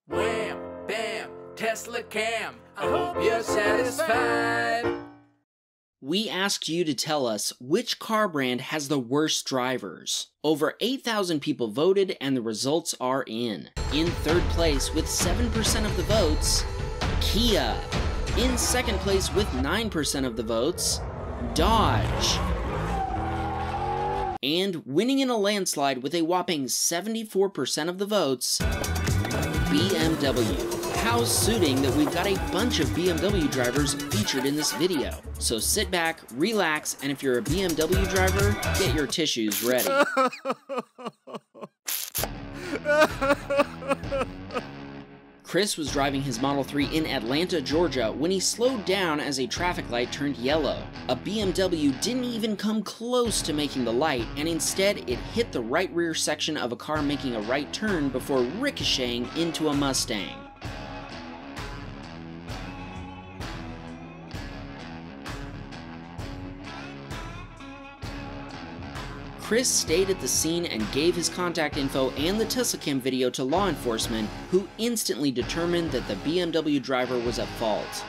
Wham, bam, Teslacam. I hope you're satisfied. We asked you to tell us which car brand has the worst drivers. Over 8,000 people voted and the results are in. In third place with 7% of the votes, Kia. In second place with 9% of the votes, Dodge. And winning in a landslide with a whopping 74% of the votes, BMW. How suiting that we've got a bunch of BMW drivers featured in this video. So sit back, relax, and if you're a BMW driver, get your tissues ready. Chris was driving his Model 3 in Atlanta, Georgia when he slowed down as a traffic light turned yellow. A BMW didn't even come close to making the light, and instead it hit the right rear section of a car making a right turn before ricocheting into a Mustang. Chris stayed at the scene and gave his contact info and the Teslacam video to law enforcement, who instantly determined that the BMW driver was at fault.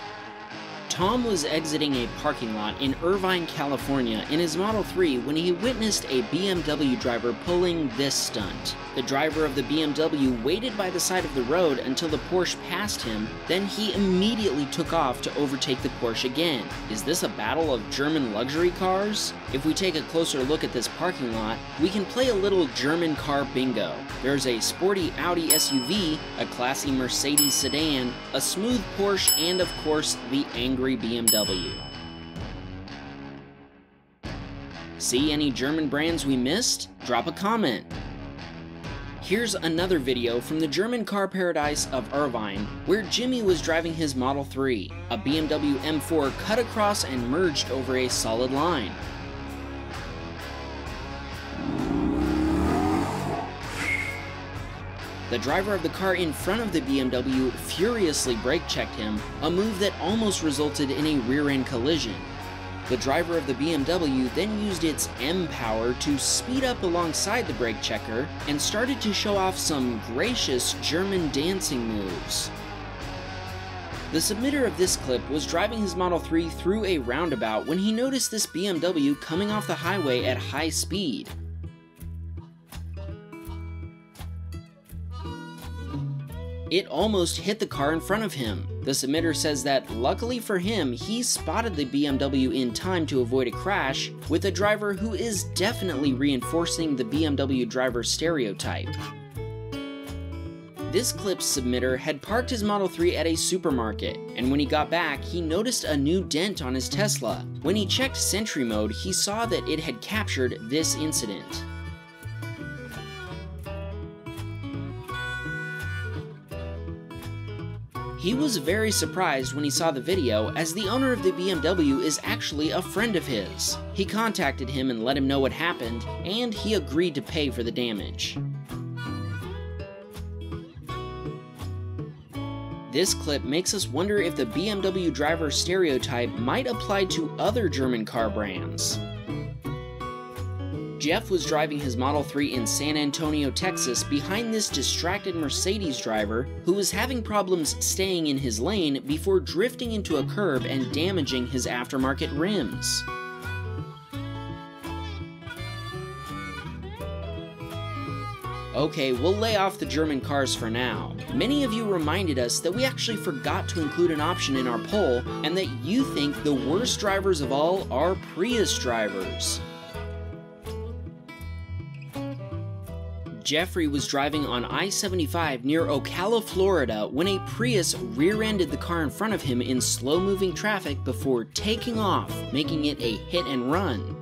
Tom was exiting a parking lot in Irvine, California in his Model 3 when he witnessed a BMW driver pulling this stunt. The driver of the BMW waited by the side of the road until the Porsche passed him, then he immediately took off to overtake the Porsche again. Is this a battle of German luxury cars? If we take a closer look at this parking lot, we can play a little German car bingo. There's a sporty Audi SUV, a classy Mercedes sedan, a smooth Porsche, and of course, the angry BMW. See any German brands we missed? Drop a comment. Here's another video from the German car paradise of Irvine, where Jimmy was driving his Model 3. A BMW M4 cut across and merged over a solid line. The driver of the car in front of the BMW furiously brake-checked him, a move that almost resulted in a rear-end collision. The driver of the BMW then used its M-Power to speed up alongside the brake checker and started to show off some gracious German dancing moves. The submitter of this clip was driving his Model 3 through a roundabout when he noticed this BMW coming off the highway at high speed. It almost hit the car in front of him. The submitter says that, luckily for him, he spotted the BMW in time to avoid a crash with a driver who is definitely reinforcing the BMW driver stereotype. This clip's submitter had parked his Model 3 at a supermarket, and when he got back, he noticed a new dent on his Tesla. When he checked Sentry Mode, he saw that it had captured this incident. He was very surprised when he saw the video, as the owner of the BMW is actually a friend of his. He contacted him and let him know what happened, and he agreed to pay for the damage. This clip makes us wonder if the BMW driver stereotype might apply to other German car brands. Jeff was driving his Model 3 in San Antonio, Texas behind this distracted Mercedes driver who was having problems staying in his lane before drifting into a curb and damaging his aftermarket rims. Okay, we'll lay off the German cars for now. Many of you reminded us that we actually forgot to include an option in our poll, and that you think the worst drivers of all are Prius drivers. Jeffrey was driving on I-75 near Ocala, Florida when a Prius rear-ended the car in front of him in slow-moving traffic before taking off, making it a hit and run.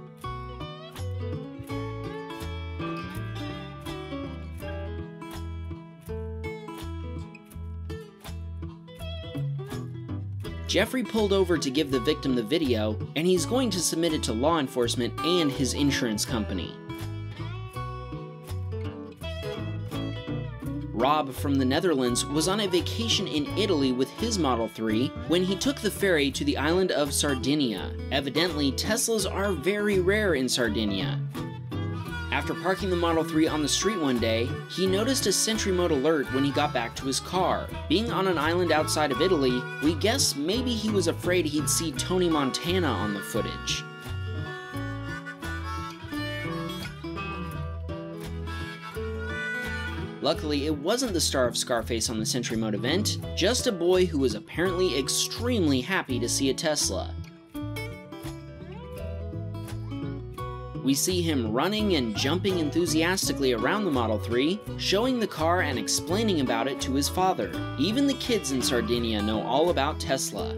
Jeffrey pulled over to give the victim the video, and he's going to submit it to law enforcement and his insurance company. Rob from the Netherlands was on a vacation in Italy with his Model 3 when he took the ferry to the island of Sardinia. Evidently, Teslas are very rare in Sardinia. After parking the Model 3 on the street one day, he noticed a Sentry Mode alert when he got back to his car. Being on an island outside of Italy, we guess maybe he was afraid he'd see Tony Montana on the footage. Luckily, it wasn't the star of Scarface on the Sentry Mode event, just a boy who was apparently extremely happy to see a Tesla. We see him running and jumping enthusiastically around the Model 3, showing the car and explaining about it to his father. Even the kids in Sardinia know all about Tesla.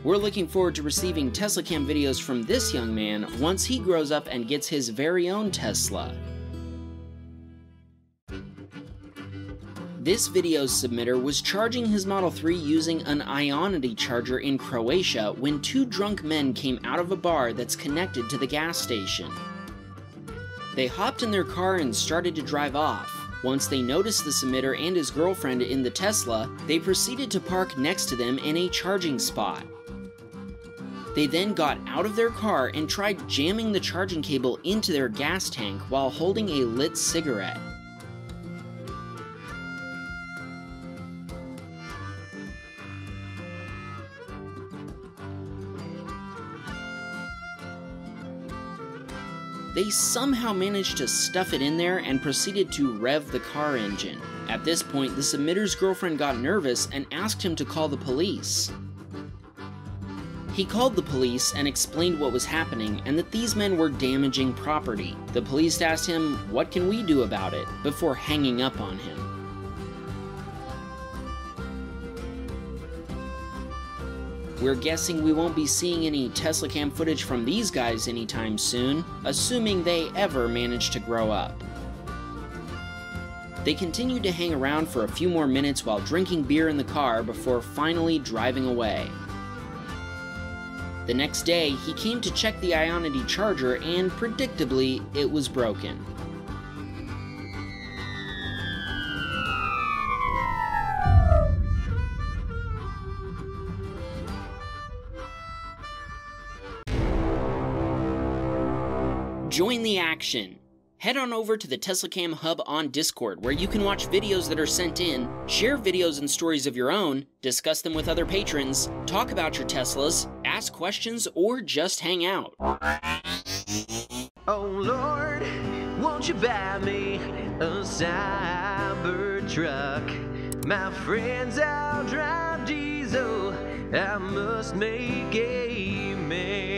We're looking forward to receiving Teslacam videos from this young man once he grows up and gets his very own Tesla. This video's submitter was charging his Model 3 using an Ionity charger in Croatia when two drunk men came out of a bar that's connected to the gas station. They hopped in their car and started to drive off. Once they noticed the submitter and his girlfriend in the Tesla, they proceeded to park next to them in a charging spot. They then got out of their car and tried jamming the charging cable into their gas tank while holding a lit cigarette. They somehow managed to stuff it in there and proceeded to rev the car engine. At this point, the submitter's girlfriend got nervous and asked him to call the police. He called the police and explained what was happening and that these men were damaging property. The police asked him, "What can we do about it?" before hanging up on him. We're guessing we won't be seeing any Teslacam footage from these guys anytime soon, assuming they ever manage to grow up. They continued to hang around for a few more minutes while drinking beer in the car before finally driving away. The next day, he came to check the Ionity charger and, predictably, it was broken. Join the action! Head on over to the Teslacam Hub on Discord, where you can watch videos that are sent in, share videos and stories of your own, discuss them with other patrons, talk about your Teslas, ask questions, or just hang out. Oh Lord, won't you buy me a Cybertruck? My friends all drive diesel, I must make a man.